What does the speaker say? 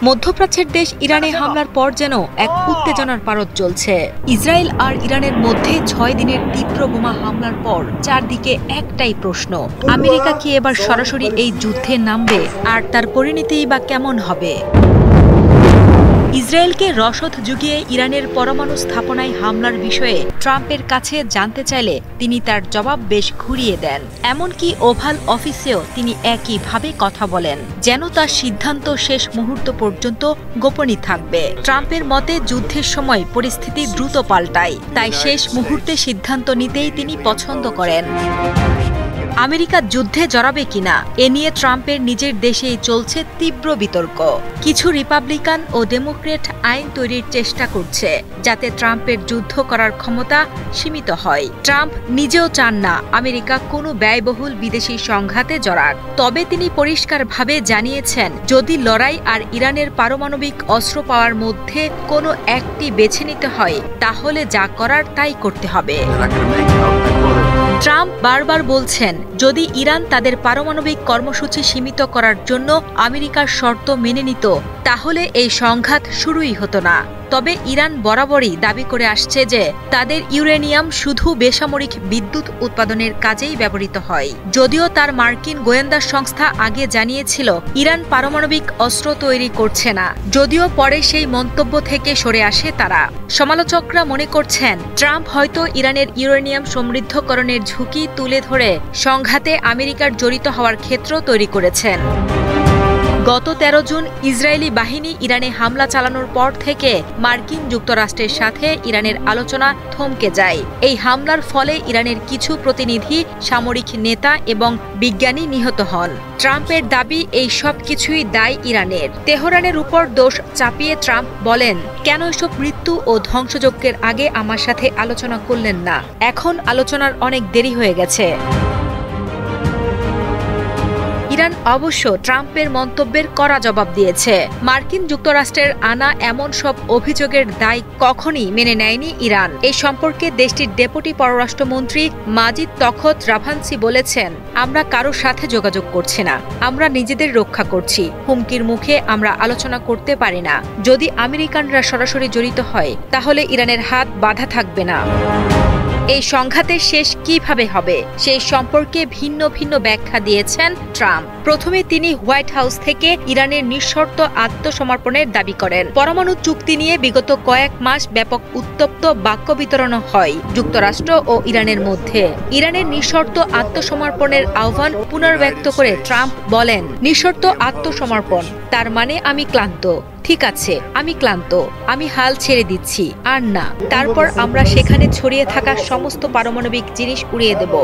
মধ্যপ্রাচ্যের দেশ ইরানে হামলার পর যেন এক উত্তেজনার পারদ চলছে। ইসরায়েল আর ইরানের মধ্যে ৬ দিনের তীব্র বোমা হামলার পর চারদিকে একটাই প্রশ্ন, আমেরিকা কি এবার সরাসরি এই যুদ্ধে নামবে, আর তার পরিণতিই বা কেমন হবে? ইসরায়েলকে রসদ জুগিয়ে ইরানের পরমাণু স্থাপনায় হামলার বিষয়ে ট্রাম্পের কাছে জানতে চাইলে তিনি তার জবাব বেশ ঘুরিয়ে দেন। এমনকি ওভাল অফিসেও তিনি একইভাবে কথা বলেন, যেন তার সিদ্ধান্ত শেষ মুহূর্ত পর্যন্ত গোপনই থাকবে। ট্রাম্পের মতে যুদ্ধের সময় পরিস্থিতি দ্রুত পাল্টায়, তাই শেষ মুহূর্তে সিদ্ধান্ত নিতেই তিনি পছন্দ করেন। আমেরিকা যুদ্ধে জড়াবে কিনা এ নিয়ে ট্রাম্পের নিজের দেশেই চলছে তীব্র বিতর্ক। কিছু রিপাবলিকান ও ডেমোক্রেট আইন তৈরির চেষ্টা করছে যাতে ট্রাম্পের যুদ্ধ করার ক্ষমতা সীমিত হয়। ট্রাম্প নিজেও চান না আমেরিকা কোনো ব্যয়বহুল বিদেশি সংঘাতে জড়াক। তবে তিনি পরিষ্কারভাবে জানিয়েছেন, যদি লড়াই আর ইরানের পারমাণবিক অস্ত্র পাওয়ার মধ্যে কোনো একটি বেছে নিতে হয়, তাহলে যা করার তাই করতে হবে। ট্রাম্প বারবার বলছেন, যদি ইরান তাদের পারমাণবিক কর্মসূচি সীমিত করার জন্য আমেরিকার শর্ত মেনে নিত, তাহলে এই সংঘাত শুরুই হতো না। তবে ইরান বরাবরই দাবি করে আসছে যে তাদের ইউরেনিয়াম শুধু বেসামরিক বিদ্যুৎ উৎপাদনের কাজেই ব্যবহৃত হয়। যদিও তার মার্কিন গোয়েন্দা সংস্থা আগে জানিয়েছিল ইরান পারমাণবিক অস্ত্র তৈরি করছে না, যদিও পরে সেই মন্তব্য থেকে সরে আসে তারা। সমালোচকরা মনে করছেন, ট্রাম্প হয়তো ইরানের ইউরেনিয়াম সমৃদ্ধকরণের ঝুঁকি তুলে ধরে সংঘাতে আমেরিকার জড়িত হওয়ার ক্ষেত্র তৈরি করেছেন। গত ১৩ জুন ইসরায়েলি বাহিনী ইরানে হামলা চালানোর পর থেকে মার্কিন যুক্তরাষ্ট্রের সাথে ইরানের আলোচনা থমকে যায়। এই হামলার ফলে ইরানের কিছু প্রতিনিধি, সামরিক নেতা এবং বিজ্ঞানী নিহত হন। ট্রাম্পের দাবি, এই সব কিছুই দায় ইরানের। তেহরানের উপর দোষ চাপিয়ে ট্রাম্প বলেন, কেন এসব মৃত্যু ও ধ্বংসযজ্ঞের আগে আমার সাথে আলোচনা করলেন না? এখন আলোচনার অনেক দেরি হয়ে গেছে। ইরান অবশ্য ট্রাম্পের মন্তব্যের কড়া জবাব দিয়েছে। মার্কিন যুক্তরাষ্ট্রের আনা এমন সব অভিযোগের দায় কখনই মেনে নেয়নি ইরান। এই সম্পর্কে দেশটির ডেপুটি পররাষ্ট্রমন্ত্রী মাজিদ তখত রাভানসি বলেছেন, আমরা কারোর সাথে যোগাযোগ করছি না, আমরা নিজেদের রক্ষা করছি। হুমকির মুখে আমরা আলোচনা করতে পারি না। যদি আমেরিকানরা সরাসরি জড়িত হয়, তাহলে ইরানের হাত বাঁধা থাকবে না। এই সংঘাতের শেষ কিভাবে হবে সেই সম্পর্কে ভিন্ন ভিন্ন ব্যাখ্যা দিয়েছেন ট্রাম্প। প্রথমে তিনি হোয়াইট হাউস থেকে ইরানের নিঃশর্ত আত্মসমর্পণের দাবি করেন। পরমাণু চুক্তি নিয়ে বিগত কয়েক মাস ব্যাপক উত্তপ্ত বাক্য বিতরণ হয় যুক্তরাষ্ট্র ও ইরানের মধ্যে। ইরানের নিঃশর্ত আত্মসমর্পণের আহ্বান পুনর্ব্যক্ত করে ট্রাম্প বলেন, নিঃশর্ত আত্মসমর্পণ তার মানে আমি ক্লান্ত। ঠিক আছে, আমি ক্লান্ত, আমি হাল ছেড়ে দিচ্ছি, আর না। তারপর আমরা সেখানে ছড়িয়ে থাকা সমস্ত পারমাণবিক জিনিস উড়িয়ে দেব।